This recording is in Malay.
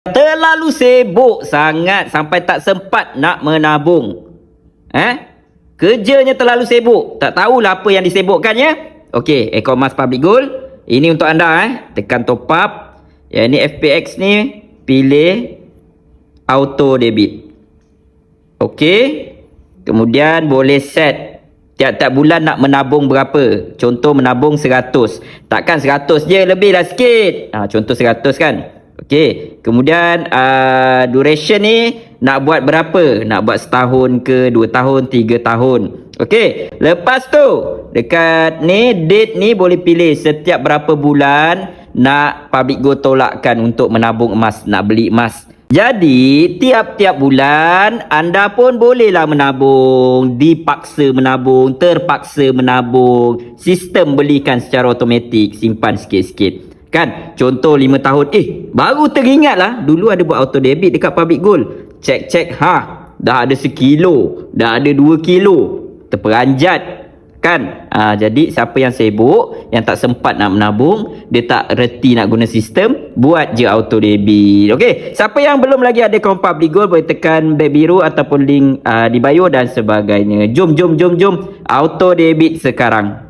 Terlalu sibuk sangat sampai tak sempat nak menabung. Kerjanya terlalu sibuk. Tak tahulah apa yang disibukkan ya. Okey, Ecomas Public Gold. Ini untuk anda Tekan top up. Yang ni FPX ni pilih auto debit. Okey. Kemudian boleh set tiap-tiap bulan nak menabung berapa. Contoh menabung 100. Takkan 100 je, lebihlah sikit. Contoh 100 kan. Okey, kemudian duration ni nak buat berapa? Nak buat setahun ke, 2 tahun, 3 tahun. Okey, lepas tu dekat ni date ni boleh pilih setiap berapa bulan nak Public Gold tolakkan untuk menabung emas, nak beli emas. Jadi tiap-tiap bulan anda pun bolehlah menabung, dipaksa menabung, terpaksa menabung. Sistem belikan secara automatik, simpan sikit-sikit. Kan, contoh 5 tahun, baru teringat lah, dulu ada buat auto debit dekat Public Gold. Cek-cek, dah ada 1 kilo, dah ada 2 kilo, terperanjat. Kan, jadi siapa yang sibuk, yang tak sempat nak menabung, dia tak reti nak guna sistem, buat je auto debit. Okey, siapa yang belum lagi ada akaun Public Gold, boleh tekan beg biru ataupun link di bio dan sebagainya. Jom, auto debit sekarang.